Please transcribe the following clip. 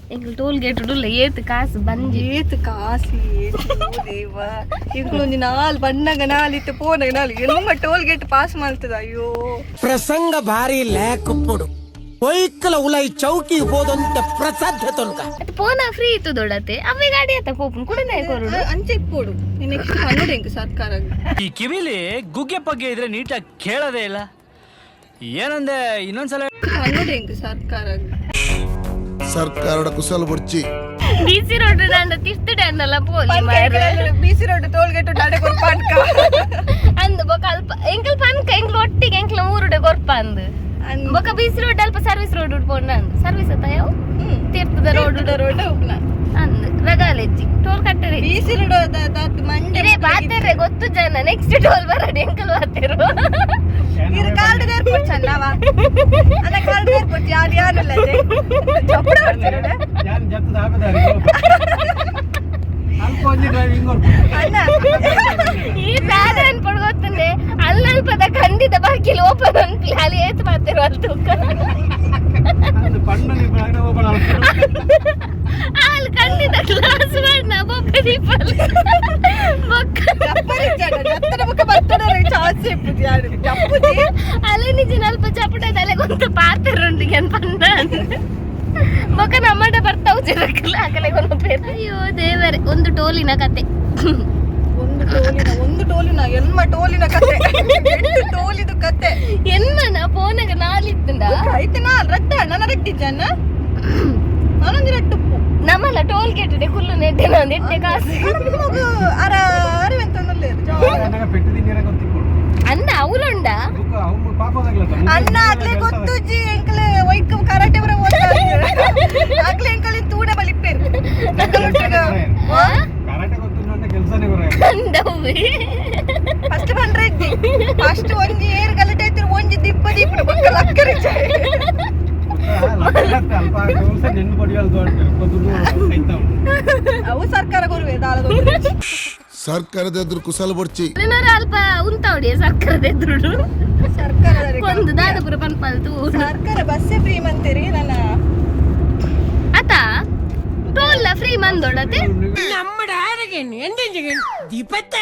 ಎಂಕ್ಲು toll gate ಉಡುಲ್ಲ ಏತ್ ಕಾಸು ಬಂಜಿ ಏತ್ ಕಾಸಿ ದೇವ ಇಂಕ್ಲೊಂದು ನಾಲ್ ಬಣ್ಣಗ ನಾಲಿತ್ತು ಪೋನಗ ನಾಲ್ ಎಲ್ಲ ಟೋಲ್ ಗೇಟ್ ಪಾಸ್ ಮಾಡ್ತದ ಅಯ್ಯೋ ಪ್ರಸಂಗ ಭಾರಿ ಲೇಕುಪ್ಪುಡು ಒಯ್ಕಲ ಉಲೈ ಚೌಕಿ ಹೋದಂತ ಪ್ರಸಾದ ತೊನ್ಕ ಪೋನ ಫ್ರೀ ಇತ್ತು ದೊಡತೆ ಅವೇ ಗಾಡಿ ಆತ ಪೋಪನ್ ಕುಡನೆ ಕೊರುಡು ಅಂಚೆ ಇಪ್ಪೋಡು ನೆಕ್ಸ್ಟ್ ಕನ್ನಡ ಹೆಂಗ ಸರ್ಕಾರ ಈ ಕಿವಿಲಿ ಗುಗ್ಗೆ ಪಗ್ಗೆ ಇದ್ರೆ ನೀಟಾಗಿ ಕೇಳೋದೇ ಇಲ್ಲ ಏನಂದೆ ಇನ್ನೊಂದ್ಸಲ ಕನ್ನಡ ಹೆಂಗ ಸರ್ಕಾರ ಸರ್ಕಾರದ ಕುಸಲ್ ಬುರ್ಚಿ ಬಿಸಿ ರೋಡ್ ದಾಂಡ ತಿರ್ತಿಡೆ ಅನ್ನಲ್ಲ ಪೋಲಿ ಮಾರೆ ಬಿಸಿ ರೋಡ್ ಟೋಲ್ ಗೇಟ್ ದಾಡೆ ಕೊರ್ಪಾನ್ಕ ಅಂದು ಬೊಕ ಅಲ್ಪ ಎಂಕಲ್ ಪನ್ಕ ಎಂಕ್ಲು ಒಟ್ಟಿಗೆ ಎಂಕ್ಲ ಮೂರುಡೆ ಕೊರ್ಪ ಅಂದು ಬೊಕ ಬಿಸಿ ರೋಡ್ ಅಲ್ಪ ಸರ್ವಿಸ್ ರೋಡ್ ಉಡ್ಪೊಂಡ ಅಂದು ಸರ್ವಿಸ್ ಅತ್ತ ಯಾವ ತೀರ್ಥದ ರೋಡ್ ಹೋಗ್ನ ಅಂದು ರಗಾಲೆಜ್ಜಿ ಟೋಲ್ ಕಟ್ಟರೆ ಬಿಸಿ ರೋಡ್ ದಾತ್ ಮಂಡೆ ಇರೇ ಬಾತೆರೆ ಗೊತ್ತು ಜನ ನೆಕ್ಸ್ಟ್ ಟೋಲ್ ಬರಡಿ ಎಂಕಲ್ ಬಾತೆರು ಇರು ಕಾರ್ಡ್ ಏರ್ಪೋರ್ಟ್ ಚನ್ನವ ಅನ್ನ ಕಾರ್ಡ್ ಏರ್ಪೋರ್ಟ್ ಯಾರು ಯಾರಿಲ್ಲ ಚಪ್ಪಡ ಬರ್ತಾರೆ ಯಾರು ಜತ್ತದ ಹಾಕದಾರಿ ಅಲ್ಕೊಂಜಿ ಡ್ರೈವಿಂಗ್ ಅಣ್ಣ ಈ ಬ್ಯಾರೆ ಅನ್ಪಡ್ ಗೊತ್ತಂದೆ ಅಲ್ಲಲ್ಪದ ಖಂಡಿತ ಬಾಕಿಲ್ ಓಪನ್ ಅನ್ಪಿ ಅಲ್ಲಿ ಏತ್ ಬಾತೆರು ಅಂತ ಅದು ಪಣ್ಣನಿ ಬ್ರಾಗ ಓಪನ್ ಅಲ್ಲಿ ಖಂಡಿತ ಕ್ಲಾಸ್ ಮಾಡ್ನ ಬೊಕ್ಕ ದೀಪಲ್ ಬೊಕ್ಕ ಚಪ್ಪರಿ ಜನ ಜತ್ತನ ಮುಖ ಬರ್ತಡ ಚಾನ್ಸ್ ಇಪ್ಪುದು ಯಾರು ಚಪ್ಪುದಿ ಅಲ್ಲಿ ನಿಜ ಅಲ್ಪ ಚಪಟ ತಲೆ ಗೊಂತ ಪಾತೆರುಂಡಿಗೆ ಅನ್ ಪಂಡ ಬೊಕ್ಕ ನಮ್ಮಡ ಬರ್ತಾವು ಜರಕಲ್ಲ ಆಗಲೇ ಗೊಂದು ಪೇರ ಅಯ್ಯೋ ದೇವರೇ ಒಂದು ಟೋಲಿನ ಕತೆ ಒಂದು ಟೋಲಿನ ಎಲ್ಮ ಟೋಲಿನ ಕತೆ ಟೋಲಿದು ಕತೆ ಎನ್ಮನ ಫೋನಾಗ ನಾಲಿತ್ತುಂಡ ಐತೆ ನಾ ರಟ್ಟ ನನ್ನ ರಟ್ಟಿದ್ದನ್ನ ನಾನೊಂದು ರಟ್ಟುಪ್ಪು ನಮ್ಮಲ್ಲ ಟೋಲ್ ಗೇಟ್ ಕುಲ್ಲು ನೆಟ್ಟೆ ನಾನು ಎಟ್ಟೆ ಕಾಸು ಮಗು ಅರ ಅರಿವೆಂತನಲ್ಲೇ ನನಗೆ ಪೆಟ್ಟು ತಿಂದಿರ ಗೊತ್ತಿತ್ತು ಅಂದ ಅವಳುಂಡ ಅವ್ನು ಪಾಪದಾಗ್ಲ ಅನ್ನ ಆಗ್ಲೇ ಗೊತ್ತುಜ್ಜಿ ಎಂಕಲೆ ವೈಕ್ ಕರಾಟೆ ಬರ ಆಗ್ಲೇ ಎಂಕಲೆ ತೂಡೆ ಬಲಿಪ್ಪೇರು ಕರಾಟೆ ಗೊತ್ತು ನನ್ನ ಕೆಲಸನೇ ಬರ ಅಂದವ್ವಿ ಫಸ್ಟ್ ಬಂದ್ರೆ ಇದ್ದಿ ಫಸ್ಟ್ ಒಂಜಿ ಏರ್ ಗಲಟೆ ಐತಿರು ಒಂಜಿ ದಿಪ್ಪ ದೀಪ ಮಕ್ಕಳ ಅಕ್ಕರಿ ಅಲ್ಪ ಕೆಲಸ ನೆನ್ನು ಪಡಿಯಲ್ ಅವು ಸರ್ಕಾರ ಕೊರುವೆ ದಾಳದ ಸರ್ಕಾರದ ಎದುರು ಕುಸಲ್ ಬುರ್ಚಿ ಏನಾರ ಅಲ್ಪ ಉಂತಾವಡಿ ಸರ್ಕಾರದ ಎದುರು ಸರ್ಕಾರದ ಒಂದು ದಾದಪುರ ಪನ್ಪಲ್ತು ಸರ್ಕಾರ ಬಸ್ಸೇ ಫ್ರೀ ಮಂತೀರಿ ನನ್ನ ಅತ ಟೋಲ್ ಫ್ರೀ ಮಂದೊಡತೆ നമ്മുടെ ആരൊക്കെയാണ് എന്തെങ്കിലും ദീപത്തെ